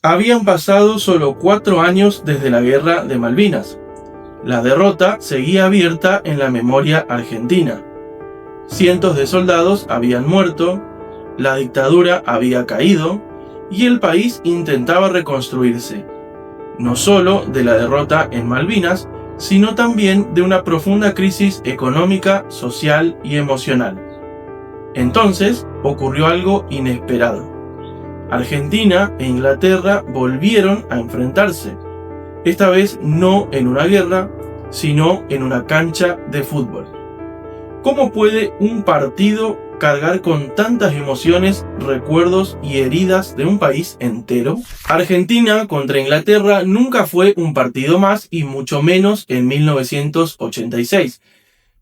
Habían pasado solo 4 años desde la Guerra de Malvinas. La derrota seguía abierta en la memoria argentina. Cientos de soldados habían muerto, la dictadura había caído y el país intentaba reconstruirse, no solo de la derrota en Malvinas, sino también de una profunda crisis económica, social y emocional. Entonces ocurrió algo inesperado. Argentina e Inglaterra volvieron a enfrentarse, esta vez no en una guerra, sino en una cancha de fútbol. ¿Cómo puede un partido cargar con tantas emociones, recuerdos y heridas de un país entero? Argentina contra Inglaterra nunca fue un partido más y mucho menos en 1986.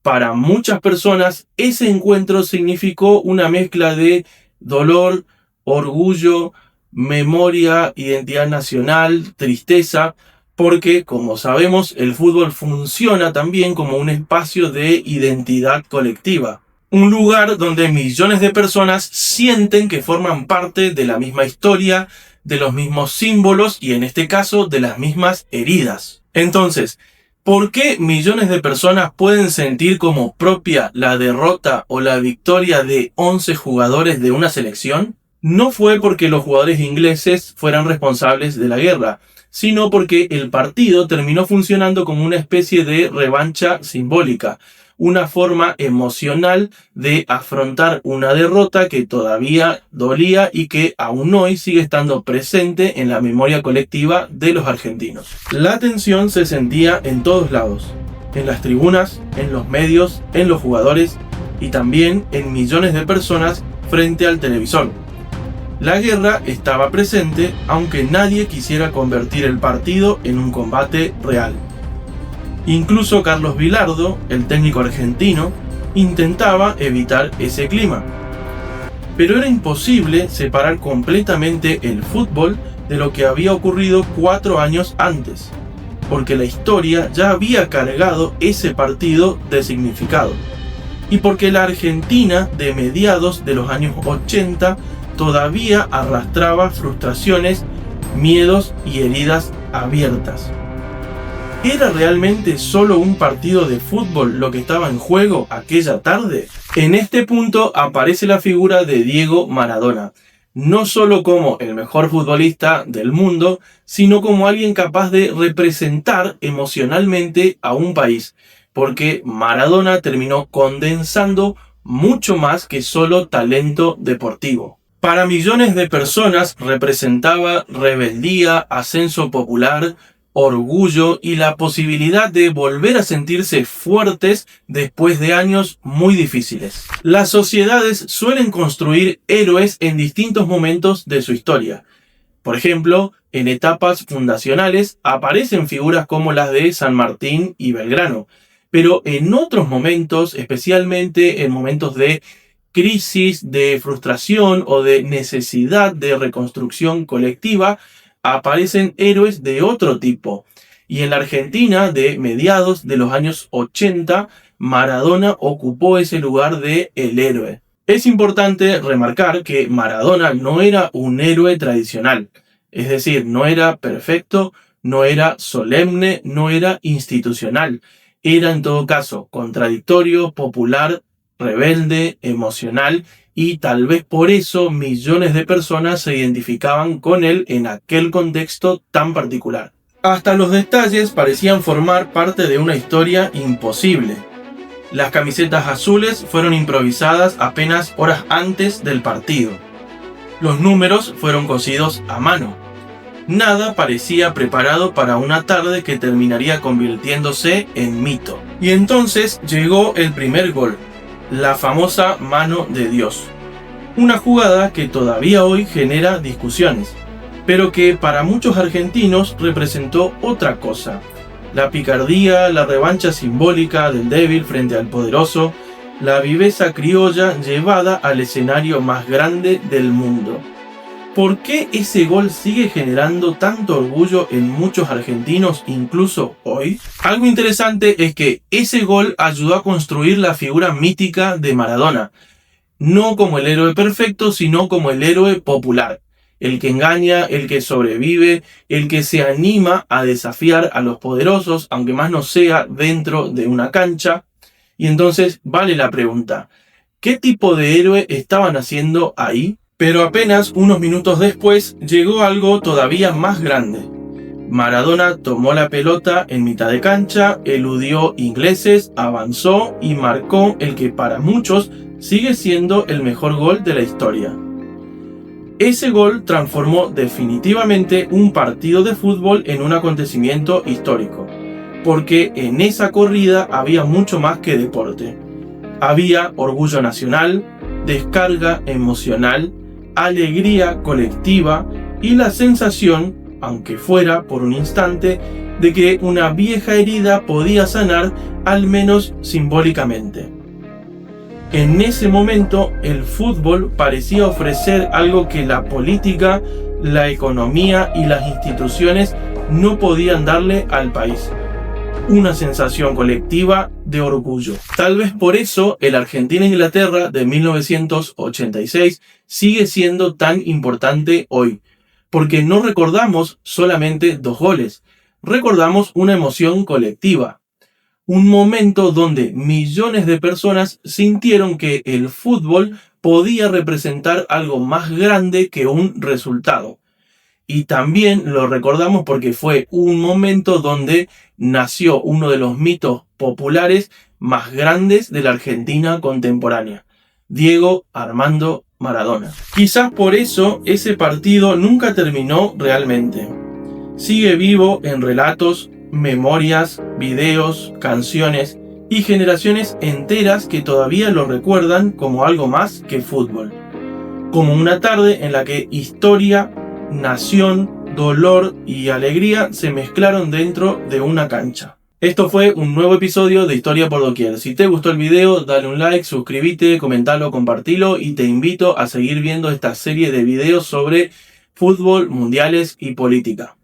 Para muchas personas, ese encuentro significó una mezcla de dolor, orgullo, memoria, identidad nacional, tristeza, porque, como sabemos, el fútbol funciona también como un espacio de identidad colectiva. Un lugar donde millones de personas sienten que forman parte de la misma historia, de los mismos símbolos y, en este caso, de las mismas heridas. Entonces, ¿por qué millones de personas pueden sentir como propia la derrota o la victoria de 11 jugadores de una selección? No fue porque los jugadores ingleses fueran responsables de la guerra, sino porque el partido terminó funcionando como una especie de revancha simbólica, una forma emocional de afrontar una derrota que todavía dolía y que aún hoy sigue estando presente en la memoria colectiva de los argentinos. La tensión se sentía en todos lados, en las tribunas, en los medios, en los jugadores y también en millones de personas frente al televisor. La guerra estaba presente, aunque nadie quisiera convertir el partido en un combate real. Incluso Carlos Bilardo, el técnico argentino, intentaba evitar ese clima. Pero era imposible separar completamente el fútbol de lo que había ocurrido 4 años antes, porque la historia ya había cargado ese partido de significado, y porque la Argentina de mediados de los años 80 todavía arrastraba frustraciones, miedos y heridas abiertas. ¿Era realmente solo un partido de fútbol lo que estaba en juego aquella tarde? En este punto aparece la figura de Diego Maradona, no solo como el mejor futbolista del mundo, sino como alguien capaz de representar emocionalmente a un país, porque Maradona terminó condensando mucho más que solo talento deportivo. Para millones de personas representaba rebeldía, ascenso popular, orgullo y la posibilidad de volver a sentirse fuertes después de años muy difíciles. Las sociedades suelen construir héroes en distintos momentos de su historia. Por ejemplo, en etapas fundacionales aparecen figuras como las de San Martín y Belgrano, pero en otros momentos, especialmente en momentos de crisis, de frustración o de necesidad de reconstrucción colectiva, aparecen héroes de otro tipo. Y en la Argentina de mediados de los años 80, Maradona ocupó ese lugar de el héroe. Es importante remarcar que Maradona no era un héroe tradicional, es decir, no era perfecto, no era solemne, no era institucional. Era en todo caso contradictorio, popular, rebelde, emocional, y tal vez por eso millones de personas se identificaban con él en aquel contexto tan particular. Hasta los detalles parecían formar parte de una historia imposible. Las camisetas azules fueron improvisadas apenas horas antes del partido. Los números fueron cosidos a mano. Nada parecía preparado para una tarde que terminaría convirtiéndose en mito. Y entonces llegó el primer gol, la famosa mano de Dios. Una jugada que todavía hoy genera discusiones, pero que para muchos argentinos representó otra cosa. La picardía, la revancha simbólica del débil frente al poderoso, la viveza criolla llevada al escenario más grande del mundo. ¿Por qué ese gol sigue generando tanto orgullo en muchos argentinos incluso hoy? Algo interesante es que ese gol ayudó a construir la figura mítica de Maradona, no como el héroe perfecto, sino como el héroe popular, el que engaña, el que sobrevive, el que se anima a desafiar a los poderosos, aunque más no sea dentro de una cancha. Y entonces vale la pregunta, ¿qué tipo de héroe estaban haciendo ahí? Pero apenas unos minutos después llegó algo todavía más grande. Maradona tomó la pelota en mitad de cancha, eludió ingleses, avanzó y marcó el que para muchos sigue siendo el mejor gol de la historia. Ese gol transformó definitivamente un partido de fútbol en un acontecimiento histórico, porque en esa corrida había mucho más que deporte. Había orgullo nacional, descarga emocional, alegría colectiva y la sensación, aunque fuera por un instante, de que una vieja herida podía sanar, al menos simbólicamente. En ese momento, el fútbol parecía ofrecer algo que la política, la economía y las instituciones no podían darle al país: una sensación colectiva de orgullo. Tal vez por eso el Argentina-Inglaterra de 1986 sigue siendo tan importante hoy, porque no recordamos solamente 2 goles, recordamos una emoción colectiva. Un momento donde millones de personas sintieron que el fútbol podía representar algo más grande que un resultado. Y también lo recordamos porque fue un momento donde nació uno de los mitos populares más grandes de la Argentina contemporánea: Diego Armando Maradona. Quizás por eso ese partido nunca terminó realmente. Sigue vivo en relatos, memorias, videos, canciones y generaciones enteras que todavía lo recuerdan como algo más que fútbol. Como una tarde en la que historia, nación, dolor y alegría se mezclaron dentro de una cancha. Esto fue un nuevo episodio de Historia por Doquier. Si te gustó el video, dale un like, suscríbete, comentalo, compartilo y te invito a seguir viendo esta serie de videos sobre fútbol, mundiales y política.